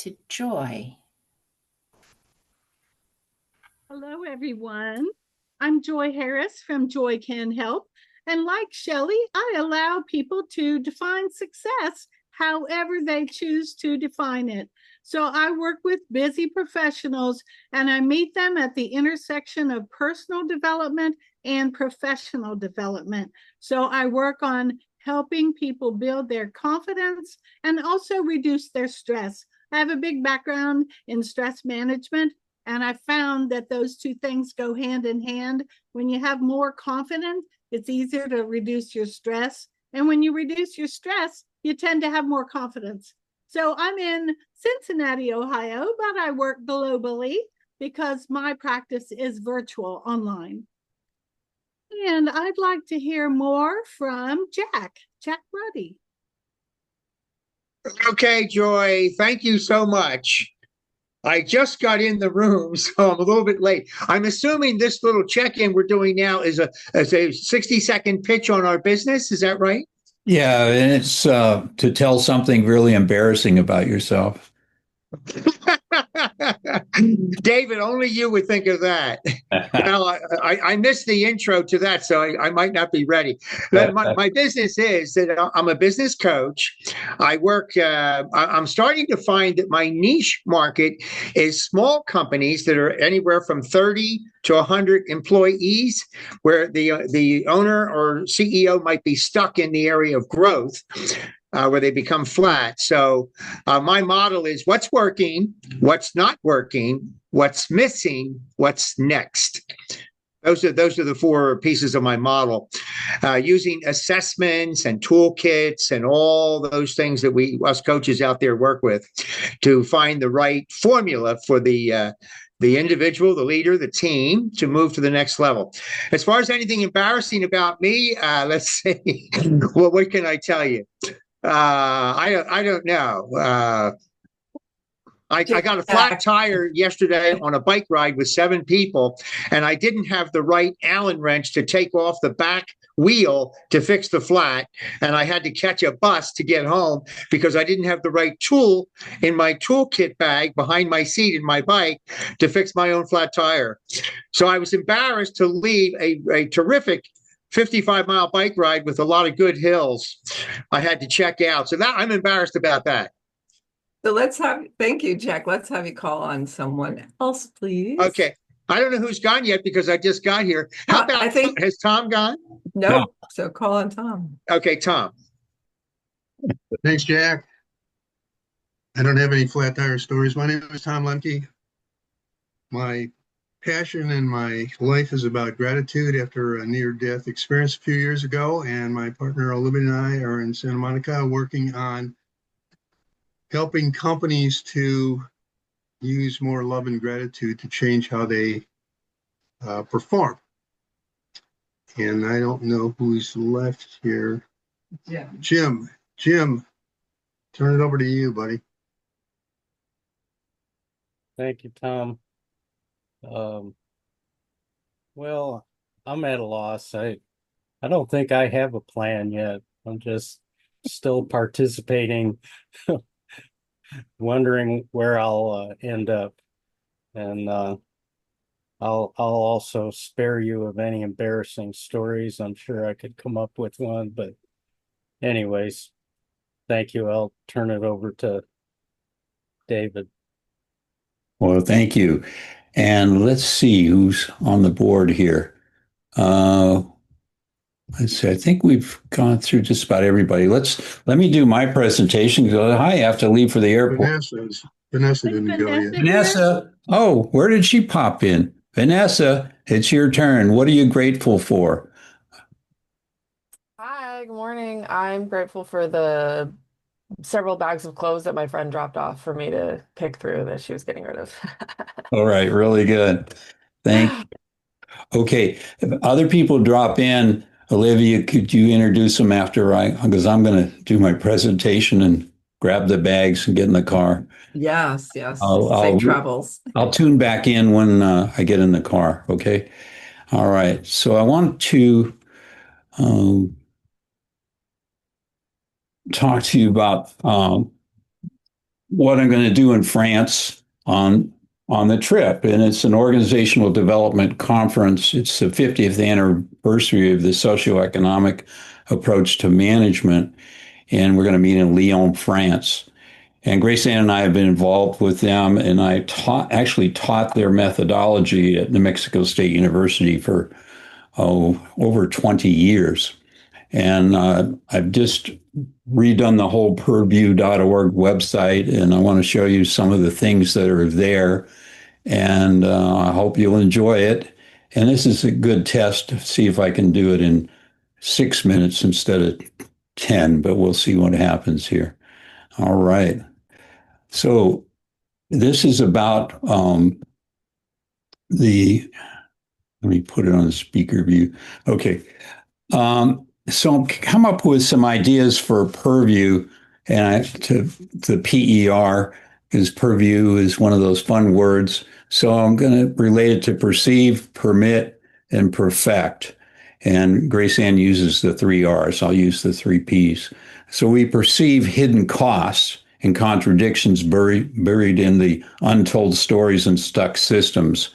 to Joy. Hello, everyone. I'm Joy Harris from Joy Can Help. And like Shelley, I allow people to define success however they choose to define it. So I work with busy professionals and I meet them at the intersection of personal development and professional development. So I work on helping people build their confidence and also reduce their stress. I have a big background in stress management, and I found that those two things go hand in hand. When you have more confidence, it's easier to reduce your stress. And when you reduce your stress, you tend to have more confidence. So I'm in Cincinnati, Ohio, but I work globally because my practice is virtual online. And I'd like to hear more from Jack Ruddy. Okay, Joy, thank you so much. I just got in the room, so I'm a little bit late. I'm assuming this little check-in we're doing now is a 60-second pitch on our business. Is that right? Yeah, and it's to tell something really embarrassing about yourself. David, only you would think of that. Well, I missed the intro to that, so I might not be ready. My business is that I'm a business coach. I work, I'm starting to find that my niche market is small companies that are anywhere from 30 to 100 employees, where the owner or CEO might be stuck in the area of growth. Where they become flat. So my model is what's working, what's not working, what's missing, what's next. Those are the four pieces of my model, using assessments and toolkits and all those things that us coaches out there work with to find the right formula for the individual, the leader, the team to move to the next level. As far as anything embarrassing about me, let's see. Well, what can I tell you? I don't know. I got a flat tire yesterday on a bike ride with 7 people, and I didn't have the right Allen wrench to take off the back wheel to fix the flat, and I had to catch a bus to get home because I didn't have the right tool in my toolkit bag behind my seat in my bike to fix my own flat tire. So I was embarrassed to leave a terrific 55-mile bike ride with a lot of good hills. I had to check out. So that I'm embarrassed about that. So thank you, Jack. Let's have you call on someone else, please. Okay. I don't know who's gone yet because I just got here. How about, has Tom gone? No. So call on Tom. Okay, Tom. Thanks, Jack. I don't have any flat tire stories. My name is Tom Lemke. My passion in my life is about gratitude after a near-death experience a few years ago, and my partner Olivia and I are in Santa Monica working on helping companies to use more love and gratitude to change how they perform. And I don't know who's left here. Jim, turn it over to you, buddy. Thank you, Tom. Well, I'm at a loss. I don't think I have a plan yet. I'm just still participating, wondering where I'll end up. And I'll also spare you of any embarrassing stories. I'm sure I could come up with one, but anyways, thank you. I'll turn it over to David. Well, thank you. And let's see who's on the board here. Let's see. I think we've gone through just about everybody. Let me do my presentation. I have to leave for the airport. Vanessa didn't go yet. Vanessa. Oh, where did she pop in? Vanessa, it's your turn. What are you grateful for? Hi, good morning. I'm grateful for the several bags of clothes that my friend dropped off for me to pick through that she was getting rid of. All right, really good. Thank you. Okay, if other people drop in, Olivia, could you introduce them after because I'm going to do my presentation and grab the bags and get in the car. Yes. Safe travels. I'll tune back in when I get in the car, okay? All right, so I want to talk to you about what I'm going to do in France on the trip. And it's an organizational development conference. It's the 50th anniversary of the socioeconomic approach to management. And we're going to meet in Lyon, France. And Grace Ann and I have been involved with them, and I actually taught their methodology at New Mexico State University for over 20 years. And I've just redone the whole purview.org website, and I want to show you some of the things that are there. And I hope you'll enjoy it. And this is a good test to see if I can do it in 6 minutes instead of 10, but we'll see what happens here. All right. So this is about let me put it on the speaker view. Okay. So I've come up with some ideas for purview and to the PER, because purview is one of those fun words. So I'm going to relate it to perceive, permit, and perfect. And Grace Ann uses the 3 R's. I'll use the 3 P's. So we perceive hidden costs and contradictions buried in the untold stories and stuck systems.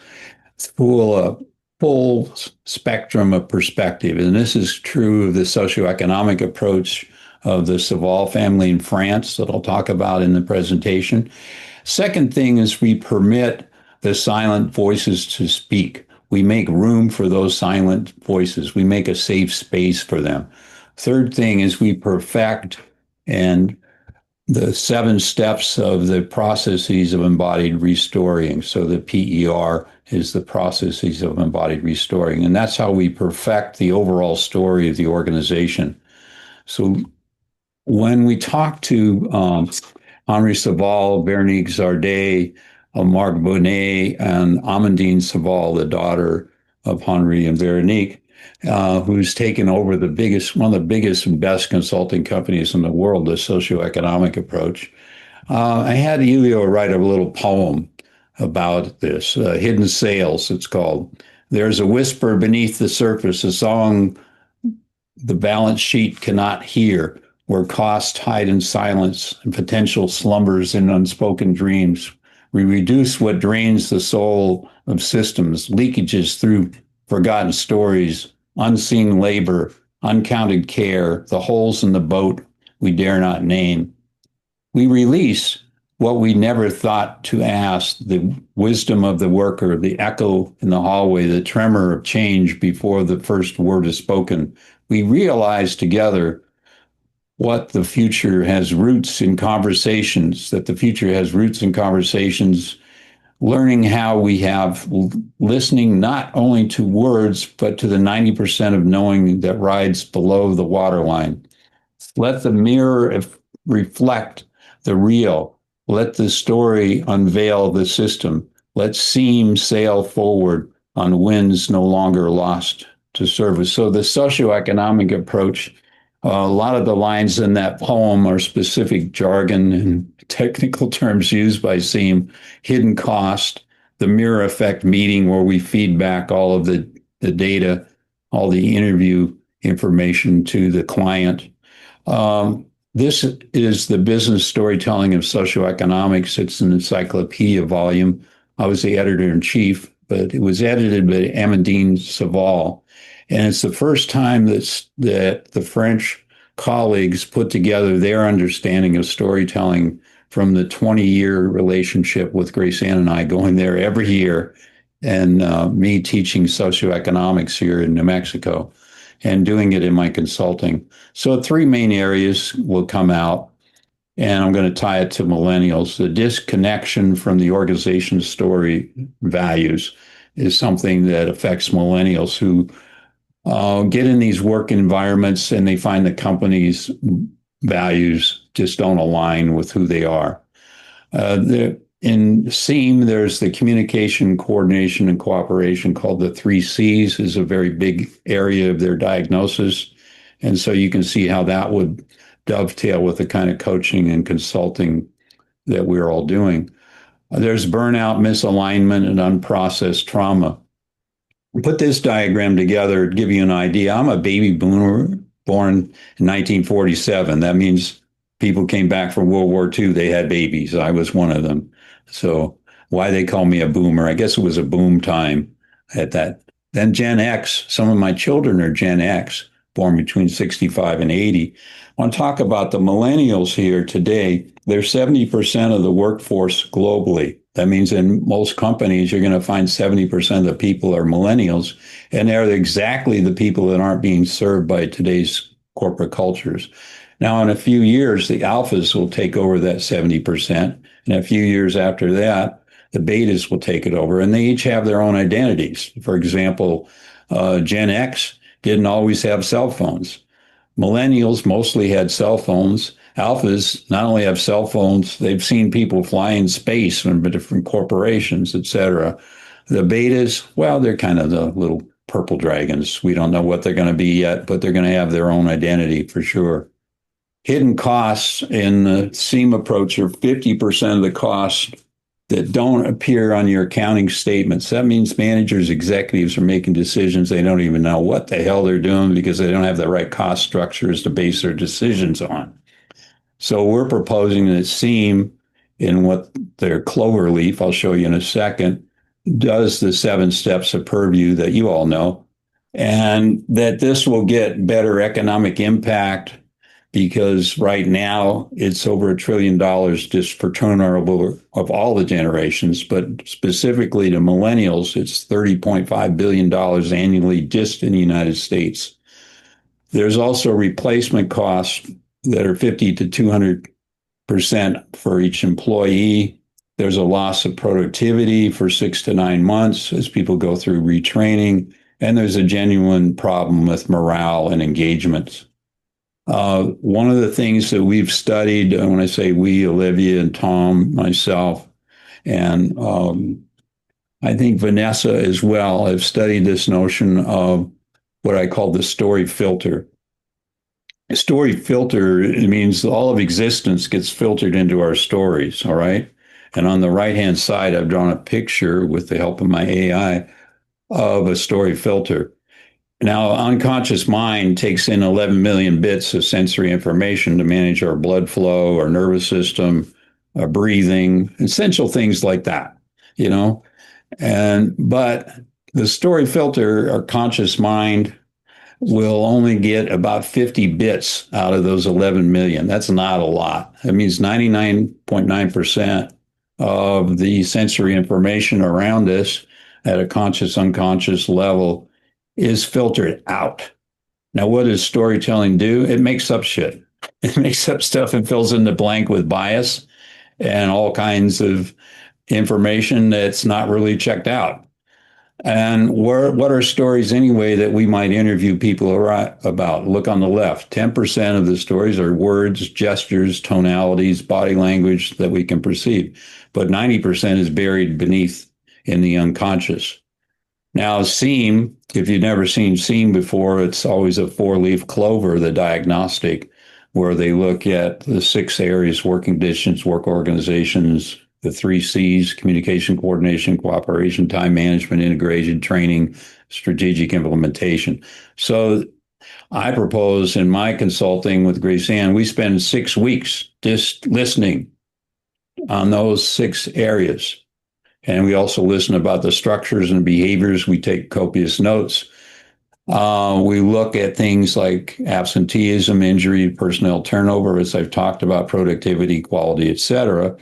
Full spectrum of perspective. And this is true of the socioeconomic approach of the Saval family in France that I'll talk about in the presentation. Second thing is we permit the silent voices to speak. We make room for those silent voices. We make a safe space for them. Third thing is we perfect and the 7 steps of the processes of embodied restoring. So the PER is the processes of embodied restoring. And that's how we perfect the overall story of the organization. So when we talk to Henri Saval, Veronique Zardet, Marc Bonnet, and Amandine Saval, the daughter of Henri and Veronique, who's taken over one of the biggest and best consulting companies in the world, the socioeconomic approach. I had Elio write a little poem about this, Hidden Sales, it's called. There's a whisper beneath the surface, a song the balance sheet cannot hear, where costs hide in silence and potential slumbers in unspoken dreams. We reduce what drains the soul of systems, leakages through forgotten stories, unseen labor, uncounted care, the holes in the boat we dare not name. We release what we never thought to ask, the wisdom of the worker, the echo in the hallway, the tremor of change before the first word is spoken. We realize together what the future has roots in conversations, that the future has roots in conversations, learning how we have listening not only to words, but to the 90% of knowing that rides below the waterline. Let the mirror reflect the real. Let the story unveil the system. Let seam sail forward on winds no longer lost to service. So the socioeconomic approach, a lot of the lines in that poem are specific jargon and technical terms used by SEAM, hidden cost, the mirror effect meeting where we feed back all of the data, all the interview information to the client. This is the business storytelling of socioeconomics. It's an encyclopedia volume. I was the editor-in-chief, but it was edited by Amandine Saval. And it's the first time that the French colleagues put together their understanding of storytelling from the 20-year relationship with Grace Ann and I going there every year, and me teaching socioeconomics here in New Mexico and doing it in my consulting. So 3 main areas will come out, and I'm going to tie it to millennials. The disconnection from the organization's story values is something that affects millennials who get in these work environments and they find the company's values just don't align with who they are. In SEAM, there's the communication, coordination, and cooperation called the 3 C's is a very big area of their diagnosis. And so you can see how that would dovetail with the kind of coaching and consulting that we're all doing. There's burnout, misalignment, and unprocessed trauma. Put this diagram together to give you an idea. I'm a baby boomer born in 1947. That means people came back from World War II, they had babies. I was one of them. So why they call me a boomer, I guess it was a boom time at that. Then Gen X, some of my children are Gen X, born between 65 and 80. I want to talk about the millennials here today. They're 70% of the workforce globally. That means in most companies, you're going to find 70% of the people are millennials, and they're exactly the people that aren't being served by today's corporate cultures. Now, in a few years, the alphas will take over that 70%. And a few years after that, the betas will take it over. And they each have their own identities. For example, Gen X didn't always have cell phones. Millennials mostly had cell phones. Alphas not only have cell phones, they've seen people fly in space from different corporations, etc. The betas, well, they're kind of the little purple dragons. We don't know what they're going to be yet, but they're going to have their own identity for sure. Hidden costs in the SEAM approach are 50% of the costs that don't appear on your accounting statements. That means managers, executives are making decisions. They don't even know what the hell they're doing because they don't have the right cost structures to base their decisions on. So we're proposing that SEAM, in what their Cloverleaf, I'll show you in a second, does the 7 steps of purview that you all know, and that this will get better economic impact because right now it's over $1 trillion just for turnover of all the generations, but specifically to millennials, it's $30.5 billion annually just in the United States. There's also replacement costs that are 50 to 200% for each employee. There's a loss of productivity for 6 to 9 months as people go through retraining, and there's a genuine problem with morale and engagement. One of the things that we've studied, when I say we, Olivia and Tom, myself, and I think Vanessa as well, have studied this notion of what I call the story filter. A story filter, it means all of existence gets filtered into our stories, all right? And on the right-hand side, I've drawn a picture with the help of my AI of a story filter. Now, unconscious mind takes in 11 million bits of sensory information to manage our blood flow, our nervous system, our breathing, essential things like that, you know? But the story filter, our conscious mind, will only get about 50 bits out of those 11 million. That's not a lot. That means 99.9% of the sensory information around us at a conscious, unconscious level is filtered out. Now, what does storytelling do? It makes up shit. It makes up stuff and fills in the blank with bias and all kinds of information that's not really checked out. And what are stories anyway that we might interview people about? Look on the left. 10% of the stories are words, gestures, tonalities, body language that we can perceive. But 90% is buried beneath in the unconscious. Now, SEAM, if you've never seen SEAM before, it's always a 4-leaf clover, the diagnostic, where they look at the 6 areas: work conditions, work organizations, the 3 C's: communication, coordination, cooperation, time management, integration, training, strategic implementation. So I propose in my consulting with Grace Ann, we spend 6 weeks just listening on those 6 areas. And we also listen about the structures and behaviors. We take copious notes. We look at things like absenteeism, injury, personnel turnover, as I've talked about, productivity, quality, etc.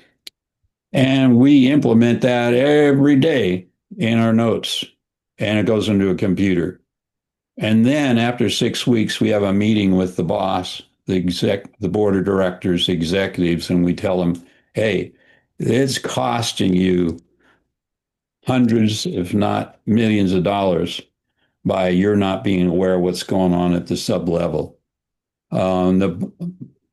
And we implement that every day in our notes, and it goes into a computer. And then after 6 weeks, we have a meeting with the boss, the board of directors, executives, and we tell them, hey, it's costing you hundreds, if not millions of dollars by your not being aware of what's going on at the sub-level. The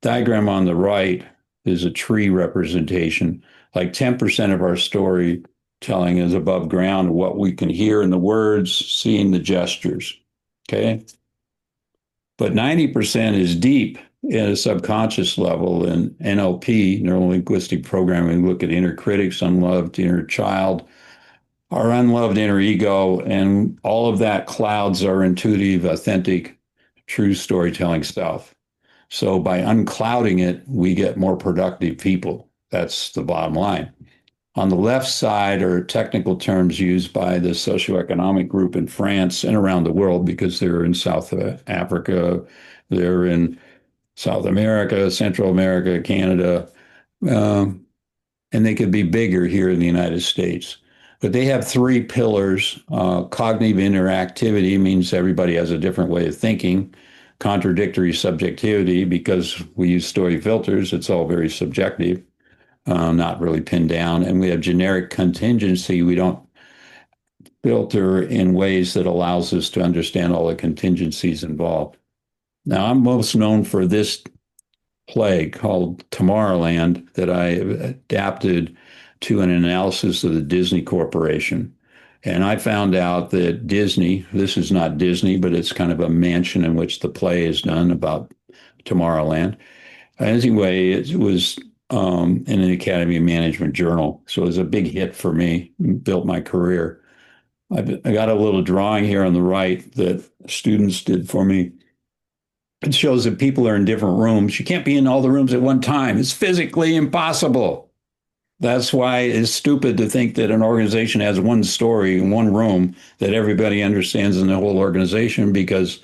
diagram on the right is a tree representation. Like 10% of our storytelling is above ground, what we can hear in the words, see in the gestures, okay? But 90% is deep at a subconscious level in NLP, neuro-linguistic programming. We look at inner critics, unloved inner child, our unloved inner ego, and all of that clouds our intuitive, authentic, true storytelling stuff. So by unclouding it, we get more productive people. That's the bottom line. On the left side are technical terms used by the socioeconomic group in France and around the world, because they're in South Africa, they're in South America, Central America, Canada, um, and they could be bigger here in the United States. But they have three pillars. Cognitive interactivity means everybody has a different way of thinking. Contradictory subjectivity, because we use story filters, it's all very subjective, not really pinned down. And we have generic contingency. We don't filter in ways that allows us to understand all the contingencies involved. Now, I'm most known for this play called Tomorrowland that I adapted to an analysis of the Disney Corporation. And I found out that Disney, this is not Disney, but it's kind of a mansion in which the play is done about Tomorrowland. Anyway, it was in an Academy of Management journal. So it was a big hit for me, built my career. I got a little drawing here on the right that students did for me. It shows that people are in different rooms. You can't be in all the rooms at one time. It's physically impossible. That's why it's stupid to think that an organization has one story in one room that everybody understands in the whole organization, because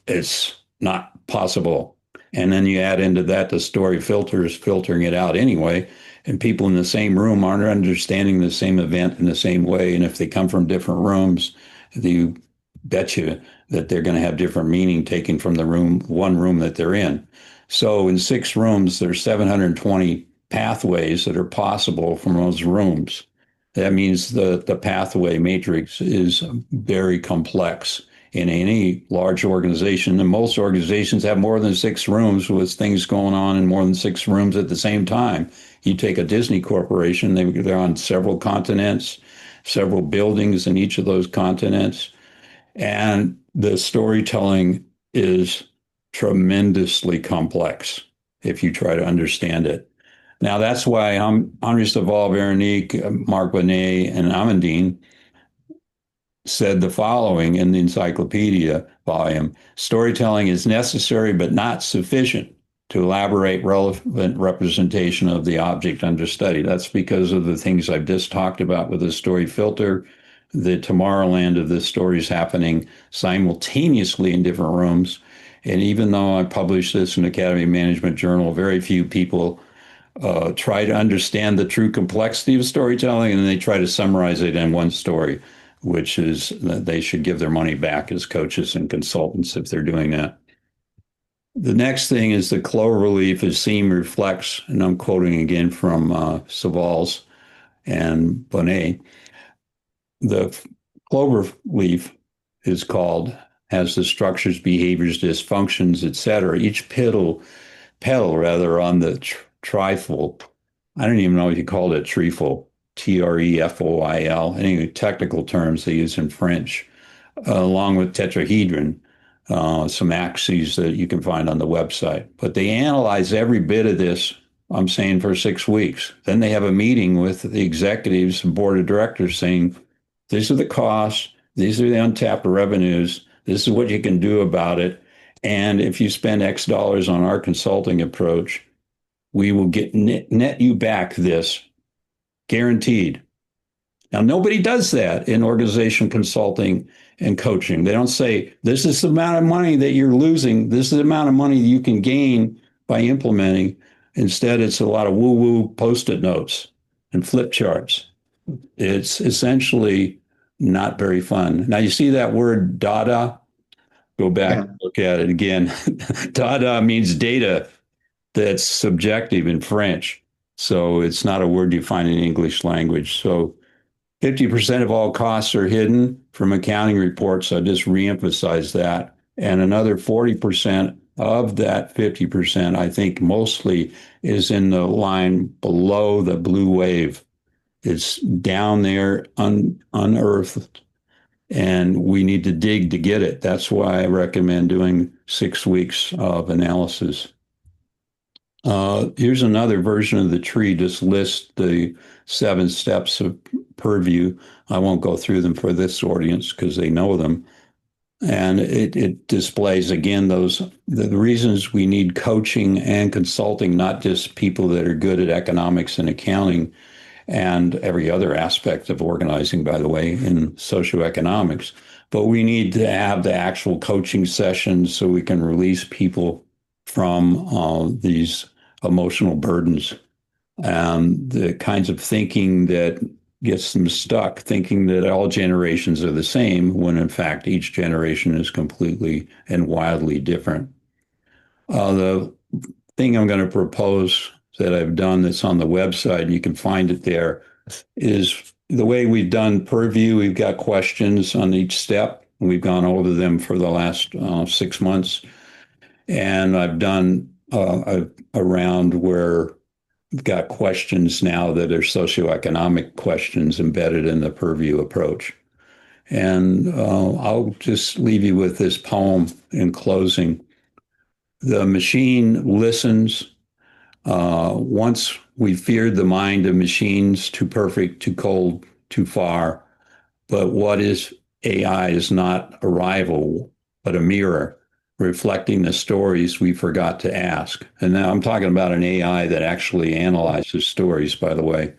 it's not possible. And then you add into that the story filters filtering it out anyway. And people in the same room aren't understanding the same event in the same way. And if they come from different rooms, you bet you that they're going to have different meaning taken from the one room that they're in. So in 6 rooms, there's 720 pathways that are possible from those rooms. That means the pathway matrix is very complex. In any large organization, and most organizations have more than 6 rooms with things going on in more than 6 rooms at the same time. You take a Disney Corporation, they're on several continents, several buildings in each of those continents, and the storytelling is tremendously complex if you try to understand it. Now, that's why Henri Saval, Veronique, Marc Bonnet, and Amandine said the following in the encyclopedia volume: storytelling is necessary but not sufficient to elaborate relevant representation of the object under study. That's because of the things I've just talked about with the story filter. The Tomorrowland of this story is happening simultaneously in different rooms. And even though I published this in Academy of Management Journal, very few people try to understand the true complexity of storytelling, and then they try to summarize it in one story, which is that they should give their money back as coaches and consultants if they're doing that. The next thing is the clover leaf as theme reflects, and I'm quoting again from Saval's and Bonnet. The clover leaf is called, has the structures, behaviors, dysfunctions, etc. Each petal on the trifle. I don't even know if you called it trefoil, trefoil. Any technical terms they use in French, along with tetrahedron, some axes that you can find on the website. But they analyze every bit of this, I'm saying, for 6 weeks. Then they have a meeting with the executives and board of directors saying, these are the costs, these are the untapped revenues, this is what you can do about it. And if you spend X dollars on our consulting approach, we will get net you back this, guaranteed. Now, nobody does that in organization consulting and coaching. They don't say, this is the amount of money that you're losing, this is the amount of money you can gain by implementing. Instead, it's a lot of woo-woo Post-it notes and flip charts. It's essentially not very fun. Now, you see that word data? Go back and look at it again. Data means data that's subjective in French. So it's not a word you find in English language. So 50% of all costs are hidden from accounting reports. I just reemphasize that. And another 40% of that 50%, I think mostly, is in the line below the blue wave. It's down there, unearthed, and we need to dig to get it. That's why I recommend doing 6 weeks of analysis. Here's another version of the tree, just lists the 7 steps of purview. I won't go through them for this audience because they know them. And it displays, again, the reasons we need coaching and consulting, not just people that are good at economics and accounting and every other aspect of organizing, by the way, in socioeconomics. But we need to have the actual coaching sessions so we can release people from these emotional burdens and the kinds of thinking that gets them stuck, thinking that all generations are the same, when in fact each generation is completely and wildly different. The thing I'm going to propose that I've done that's on the website, and you can find it there, is the way we've done Purview. We've got questions on each step. We've gone over them for the last 6 months. And I've done a round where we've got questions now that are socioeconomic questions embedded in the Purview approach. And I'll just leave you with this poem in closing. The machine listens. Once we feared the mind of machines, too perfect, too cold, too far. But what is AI is not a rival, but a mirror reflecting the stories we forgot to ask. And now I'm talking about an AI that actually analyzes stories, by the way.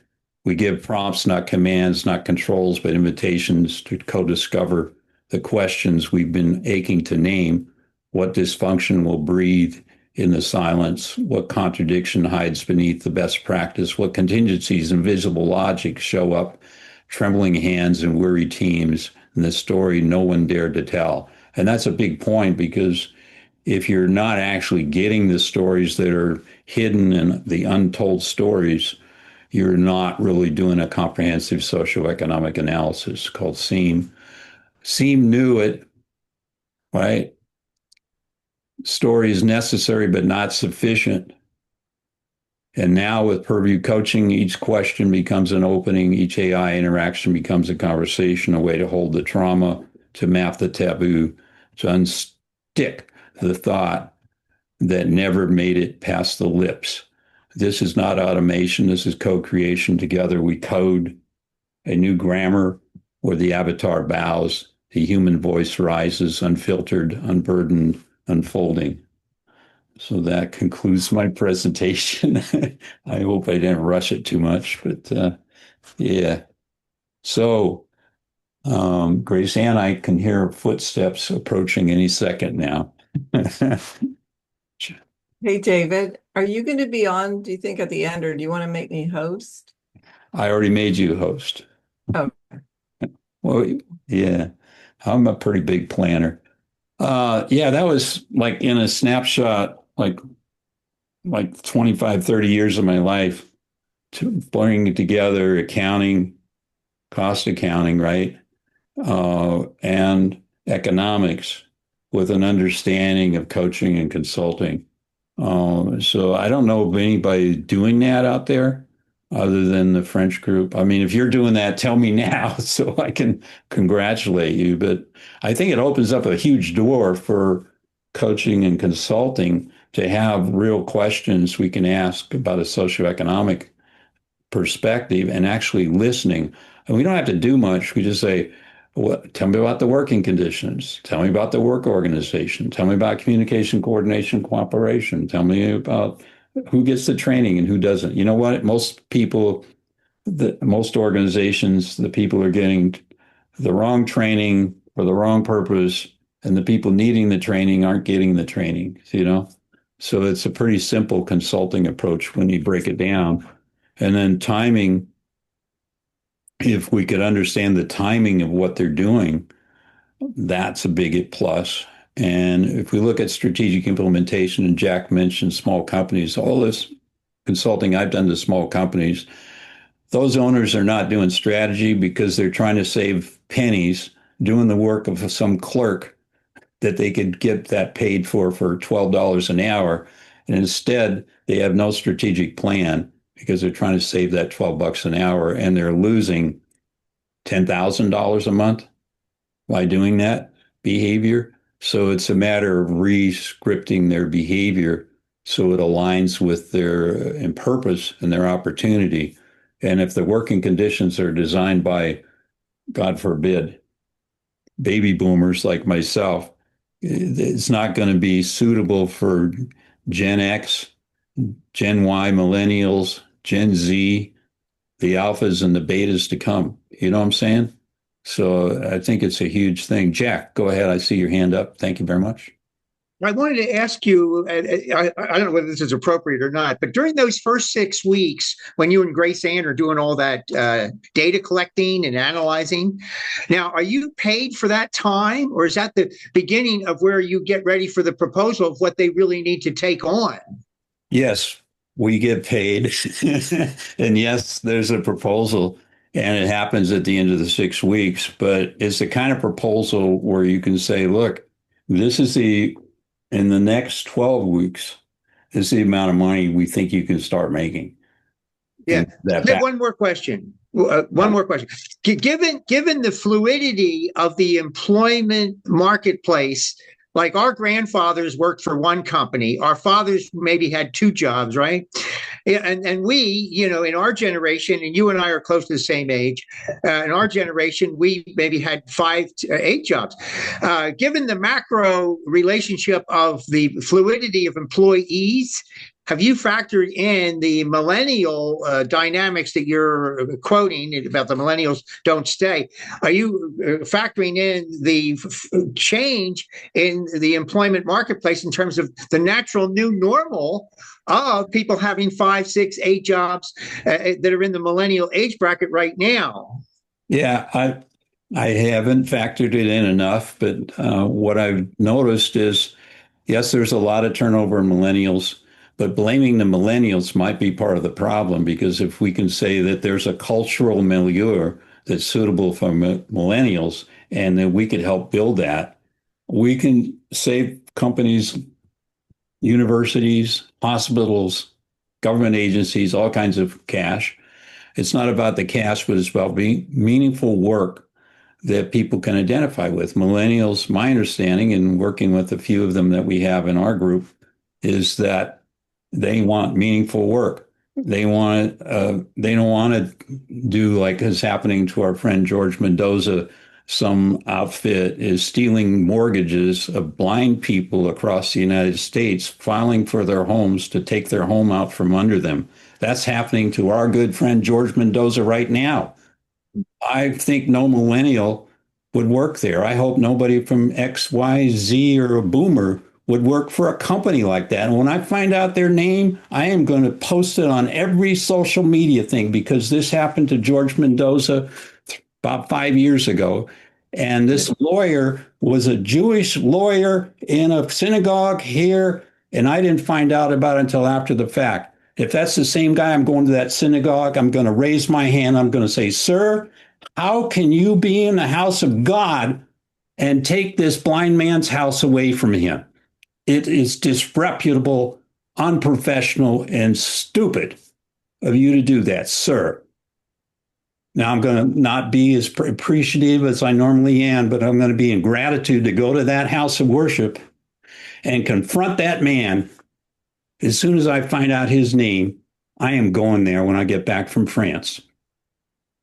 We give prompts, not commands, not controls, but invitations to co-discover the questions we've been aching to name. What dysfunction will breathe in the silence? What contradiction hides beneath the best practice? What contingencies and visible logic show up, trembling hands and weary teams, in the story no one dared to tell? And that's a big point, because if you're not actually getting the stories that are hidden in the untold stories, you're not really doing a comprehensive socioeconomic analysis called SEAM. SEAM knew it, right? Story is necessary but not sufficient. And now with Purview coaching, each question becomes an opening, each AI interaction becomes a conversation, a way to hold the trauma, to map the taboo, to unstick the thought that never made it past the lips. This is not automation. This is co-creation. Together we code a new grammar where the avatar bows, the human voice rises, unfiltered, unburdened, unfolding. So that concludes my presentation. I hope I didn't rush it too much, but yeah. So Grace Ann, I can hear footsteps approaching any second now. Hey, David, are you going to be on, do you think, at the end, or do you want to make me host? I already made you host. Oh. Well, yeah, I'm a pretty big planner. Yeah, that was like in a snapshot, like 25, 30 years of my life, to bring together accounting, cost accounting, right? And economics with an understanding of coaching and consulting. So I don't know of anybody doing that out there other than the French group. I mean, if you're doing that, tell me now so I can congratulate you. But I think it opens up a huge door for coaching and consulting to have real questions we can ask about a socioeconomic perspective and actually listening. And we don't have to do much. We just say, tell me about the working conditions. Tell me about the work organization. Tell me about communication, coordination, cooperation. Tell me about who gets the training and who doesn't. You know what? Most people, most organizations, the people are getting the wrong training for the wrong purpose, and the people needing the training aren't getting the training, you know? So it's a pretty simple consulting approach when you break it down. And then timing, if we could understand the timing of what they're doing, that's a big plus. And if we look at strategic implementation, and Jack mentioned small companies, all this consulting I've done to small companies, those owners are not doing strategy because they're trying to save pennies doing the work of some clerk that they could get that paid for $12 an hour. And instead, they have no strategic plan because they're trying to save that $12 an hour, and they're losing $10,000 a month by doing that behavior. So it's a matter of re-scripting their behavior so it aligns with their purpose and their opportunity. And if the working conditions are designed by, God forbid, baby boomers like myself. It's not going to be suitable for Gen X, Gen Y, millennials, Gen Z, the alphas and the betas to come. You know what I'm saying? So I think it's a huge thing. Jack, go ahead. I see your hand up. Thank you very much. I wanted to ask you, I don't know whether this is appropriate or not, but during those first 6 weeks, when you and Grace Ann are doing all that data collecting and analyzing, now, are you paid for that time, or is that the beginning of where you get ready for the proposal of what they really need to take on? Yes, we get paid. And yes, there's a proposal, and it happens at the end of the 6 weeks, but it's the kind of proposal where you can say, look, this is in the next 12 weeks, this is the amount of money we think you can start making. Yeah. One more question. One more question. Given the fluidity of the employment marketplace, like our grandfathers worked for one company, our fathers maybe had two jobs, right? And we, in our generation, and you and I are close to the same age, in our generation, we maybe had 5 to 8 jobs. Given the macro relationship of the fluidity of employees, have you factored in the millennial dynamics that you're quoting about the millennials don't stay? Are you factoring in the change in the employment marketplace in terms of the natural new normal of people having 5, 6, 8 jobs that are in the millennial age bracket right now? Yeah, I haven't factored it in enough, but what I've noticed is, yes, there's a lot of turnover in millennials. But blaming the millennials might be part of the problem, because if we can say that there's a cultural milieu that's suitable for millennials and that we could help build that, we can save companies, universities, hospitals, government agencies, all kinds of cash. It's not about the cash, but it's about meaningful work that people can identify with. Millennials, my understanding, and working with a few of them that we have in our group, is that they want meaningful work. They want they don't want to do like is happening to our friend George Mendoza. Some outfit is stealing mortgages of blind people across the United States, filing for their homes to take their home out from under them. That's happening to our good friend George Mendoza right now. I think no millennial would work there. I hope nobody from X, Y, Z, or a boomer would work for a company like that. And when I find out their name, I am going to post it on every social media thing, because this happened to George Mendoza about 5 years ago. And this lawyer was a Jewish lawyer in a synagogue here, and I didn't find out about it until after the fact. If that's the same guy, I'm going to that synagogue, I'm going to raise my hand, I'm going to say, sir, how can you be in the house of God and take this blind man's house away from him? It is disreputable, unprofessional, and stupid of you to do that, sir. Now, I'm going to not be as appreciative as I normally am, but I'm going to be in gratitude to go to that house of worship and confront that man. As soon as I find out his name, I am going there when I get back from France.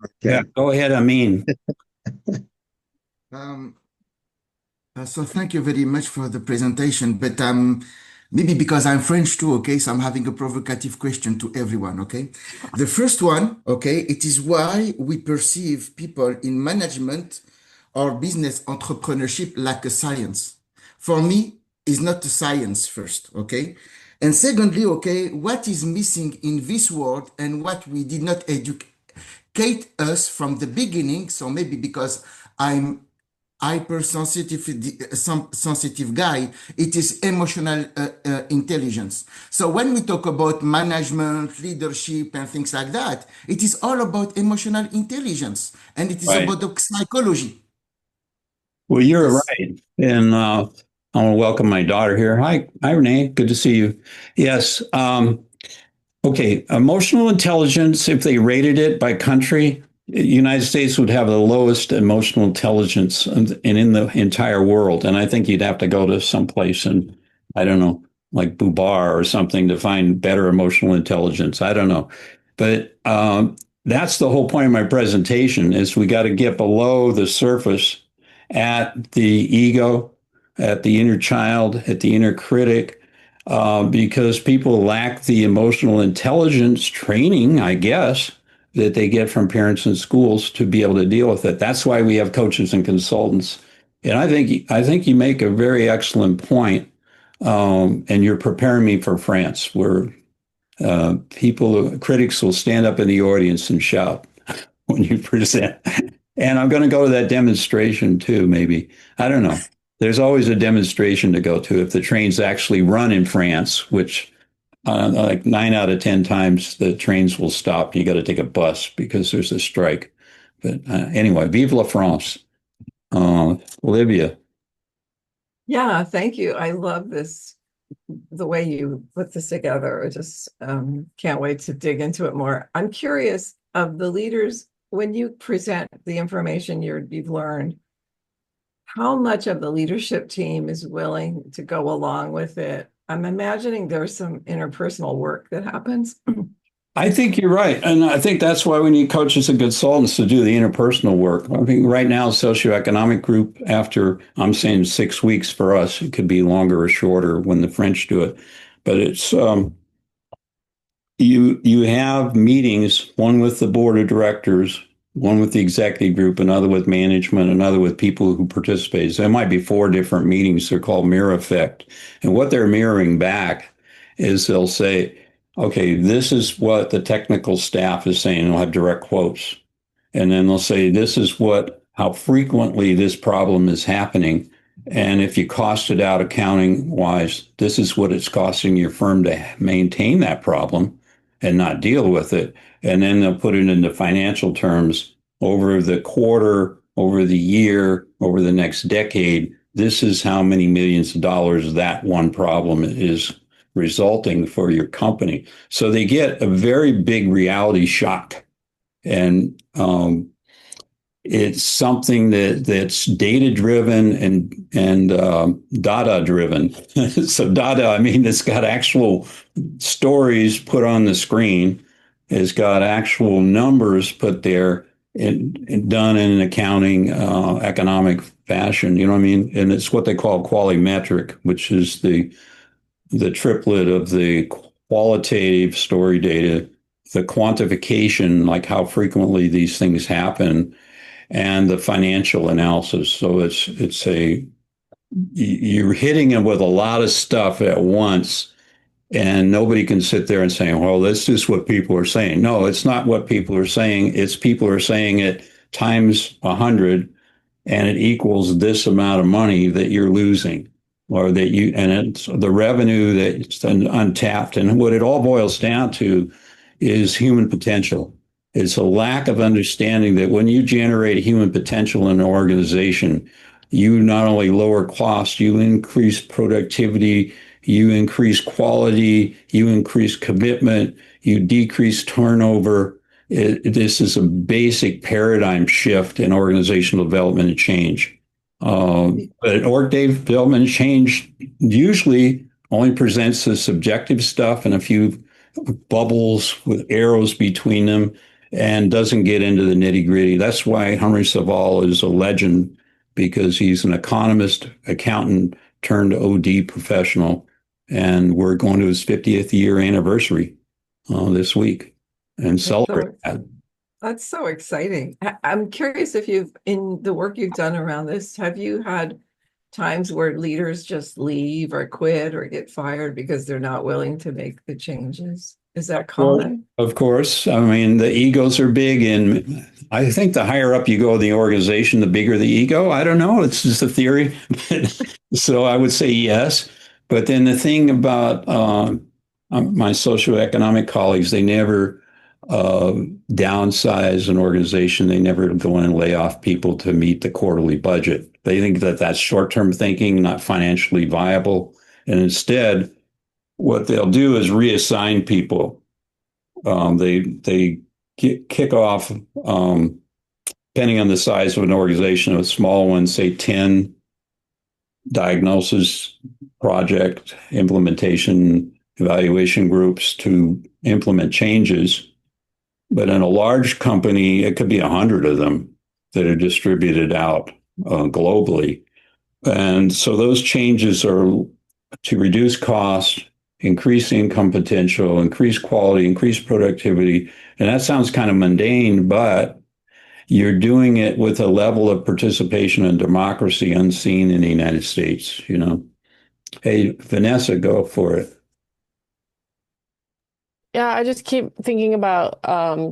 Okay. Yeah, go ahead, Amin. So thank you very much for the presentation, but maybe because I'm French too, okay, so I'm having a provocative question to everyone, okay? The first one, okay, it is why we perceive people in management or business entrepreneurship like a science. For me, it's not a science first, okay? And secondly, okay, what is missing in this world and what we did not educate us from the beginning, so maybe because I'm hypersensitive sensitive guy, it is emotional intelligence. So when we talk about management, leadership, and things like that, it is all about emotional intelligence, and it is about the psychology. Well, you're right. And I want to welcome my daughter here. Hi, Renee. Good to see you. Yes. Okay. Emotional intelligence, if they rated it by country, the United States would have the lowest emotional intelligence in the entire world. And I think you'd have to go to someplace in, I don't know, like Bubar or something to find better emotional intelligence. I don't know. But that's the whole point of my presentation is we got to get below the surface at the ego, at the inner child, at the inner critic, because people lack the emotional intelligence training, I guess, that they get from parents and schools to be able to deal with it. That's why we have coaches and consultants. And I think you make a very excellent point, and you're preparing me for France, where critics will stand up in the audience and shout when you present. And I'm going to go to that demonstration too, maybe. I don't know. There's always a demonstration to go to if the trains actually run in France, which like 9 out of 10 times the trains will stop. You got to take a bus because there's a strike. But anyway, vive la France. Olivia. Yeah, thank you. I love this, the way you put this together. I just can't wait to dig into it more. I'm curious of the leaders, when you present the information you've learned, how much of the leadership team is willing to go along with it? I'm imagining there's some interpersonal work that happens. I think you're right. And I think that's why we need coaches and consultants to do the interpersonal work. I think right now, socioeconomic group, after I'm saying 6 weeks for us, it could be longer or shorter when the French do it. But it's you have meetings, one with the board of directors, one with the executive group, another with management, another with people who participate. So there might be 4 different meetings. They're called mirror effect. And what they're mirroring back is they'll say, okay, this is what the technical staff is saying. They'll have direct quotes. And then they'll say, this is how frequently this problem is happening. And if you cost it out accounting wise, this is what it's costing your firm to maintain that problem and not deal with it. And then they'll put it into financial terms over the quarter, over the year, over the next decade. This is how many millions of dollars that one problem is resulting for your company. So they get a very big reality shock. And it's something that's data driven and data driven. So data, I mean, it's got actual stories put on the screen. It's got actual numbers put there and done in an accounting, economic fashion. You know what I mean? And it's what they call quality metric, which is the triplet of the qualitative story data, the quantification, like how frequently these things happen, and the financial analysis. So you're hitting it with a lot of stuff at once, and nobody can sit there and say, well, this is what people are saying. No, it's not what people are saying. It's people are saying it times 100, and it equals this amount of money that you're losing, or and it's the revenue that's untapped. And what it all boils down to is human potential. It's a lack of understanding that when you generate human potential in an organization, you not only lower costs, you increase productivity, you increase quality, you increase commitment, you decrease turnover. This is a basic paradigm shift in organizational development and change. But org development and change usually only presents the subjective stuff and a few bubbles with arrows between them, and doesn't get into the nitty gritty. That's why Henry Saval is a legend, because he's an economist, accountant turned OD professional. And we're going to his 50th year anniversary this week and celebrate that. That's so exciting. I'm curious if in the work you've done around this, have you had times where leaders just leave or quit or get fired because they're not willing to make the changes? Is that common? Of course. I mean, the egos are big, and I think the higher up you go in the organization, the bigger the ego. I don't know. It's just a theory. So I would say yes. But then the thing about my socioeconomic colleagues, they never downsize an organization. They never go in and lay off people to meet the quarterly budget. They think that that's short-term thinking, not financially viable. And instead, what they'll do is reassign people. They kick off, depending on the size of an organization, a small one, say 10 diagnosis, project, implementation, evaluation groups to implement changes. But in a large company, it could be 100 of them that are distributed out. globally. And so those changes are to reduce costs, increase income potential, increase quality, increase productivity. And that sounds kind of mundane, but you're doing it with a level of participation and democracy unseen in the United States, you know. Hey, Vanessa, go for it. Yeah, I just keep thinking about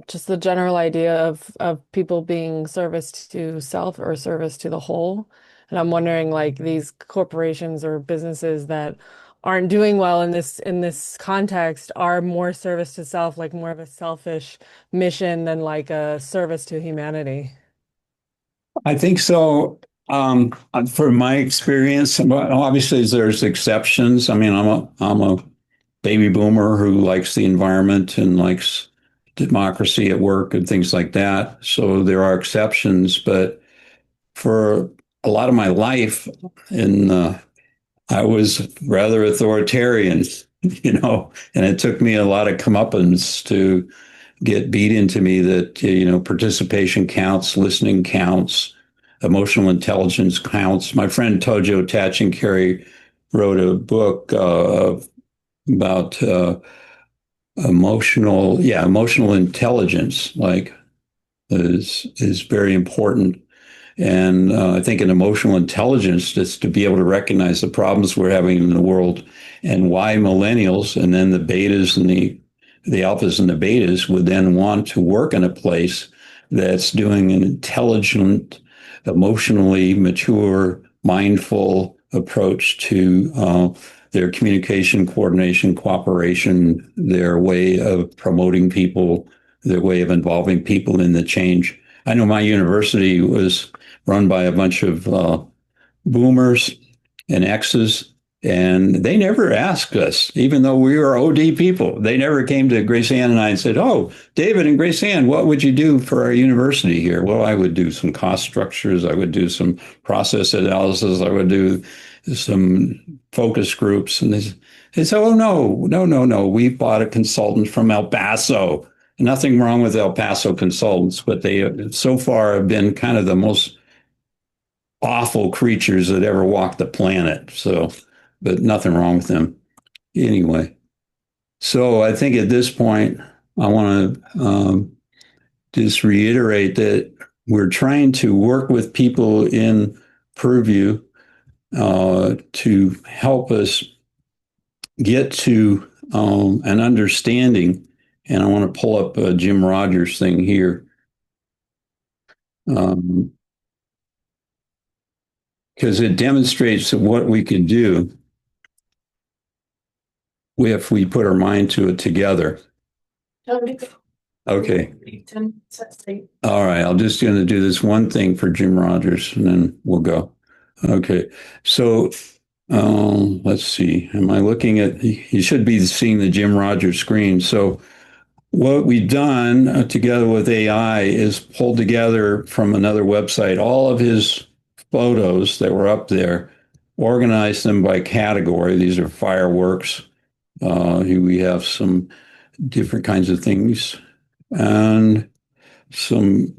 just the general idea of people being service to self or service to the whole. And I'm wondering like these corporations or businesses that aren't doing well in this context are more service to self, like more of a selfish mission than like a service to humanity. I think so. From my experience, obviously there's exceptions. I mean, I'm a baby boomer who likes the environment and likes democracy at work and things like that. So there are exceptions, but for a lot of my life, in I was rather authoritarian, you know, and it took me a lot of comeuppance to get beat into me that, you know, participation counts, listening counts, emotional intelligence counts. My friend Tojo Tachinkari wrote a book about emotional intelligence, like is very important. And I think an emotional intelligence just to be able to recognize the problems we're having in the world and why millennials and then the betas and the alphas and the betas would then want to work in a place that's doing an intelligent, emotionally mature, mindful approach to their communication, coordination, cooperation, their way of promoting people, their way of involving people in the change. I know my university was run by a bunch of boomers and X's, and they never asked us, even though we were OD people. They never came to Grace Ann and I and said, "Oh, David and Grace Ann, what would you do for our university here?" Well, I would do some cost structures. I would do some process analysis. I would do some focus groups. And they said, "Oh, no, no, no, no. We bought a consultant from El Paso." Nothing wrong with El Paso consultants, but they so far have been kind of the most awful creatures that ever walked the planet. So, but nothing wrong with them. Anyway, so I think at this point, I want to just reiterate that we're trying to work with people in Purview to help us get to an understanding. And I want to pull up a Jim Rogers thing here. Because it demonstrates what we can do if we put our mind to it together. Okay. All right. I'm just going to do this one thing for Jim Rogers and then we'll go. Okay. So let's see. Am I looking at, you should be seeing the Jim Rogers screen. So what we've done together with AI is pulled together from another website all of his photos that were up there, organized them by category. These are fireworks. Here we have some different kinds of things and some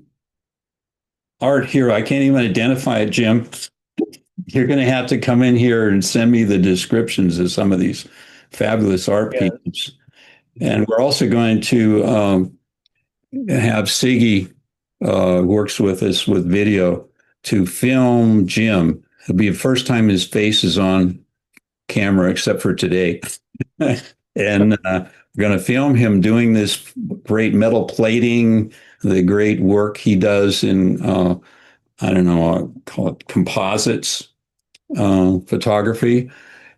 art here. I can't even identify it, Jim. You're going to have to come in here and send me the descriptions of some of these fabulous art pieces. And we're also going to have Siggy works with us with video to film Jim. It'll be the first time his face is on camera, except for today. And we're going to film him doing this great metal plating, the great work he does in, I don't know, I'll call it composites photography.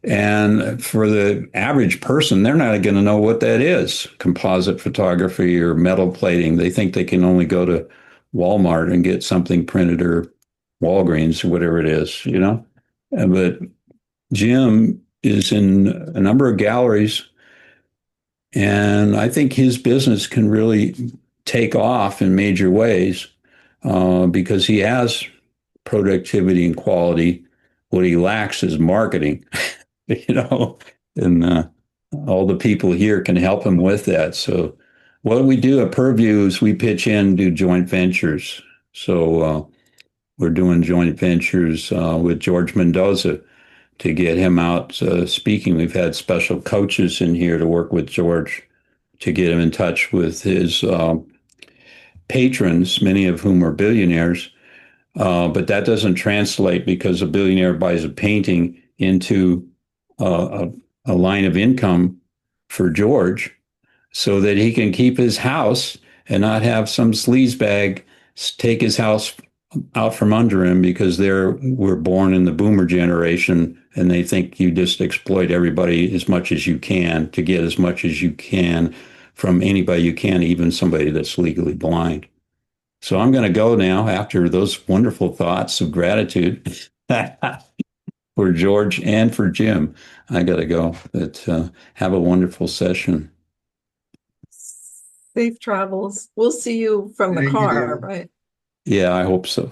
And for the average person, they're not going to know what that is, composite photography or metal plating. They think they can only go to Walmart and get something printed or Walgreens or whatever it is, you know. But Jim is in a number of galleries, and I think his business can really take off in major ways because he has productivity and quality. What he lacks is marketing. You know, and all the people here can help him with that. So what we do at Purview is we pitch in, do joint ventures. So we're doing joint ventures with George Mendoza to get him out speaking. We've had special coaches in here to work with George to get him in touch with his patrons, many of whom are billionaires. But that doesn't translate because a billionaire buys a painting into a line of income for George so that he can keep his house and not have some sleazebag take his house out from under him because we're born in the boomer generation and they think you just exploit everybody as much as you can to get as much as you can from anybody you can, even somebody that's legally blind. So I'm going to go now after those wonderful thoughts of gratitude for George and for Jim. I got to go, but have a wonderful session. Safe travels. We'll see you from the Thank you, car, David. right? Yeah, I hope so.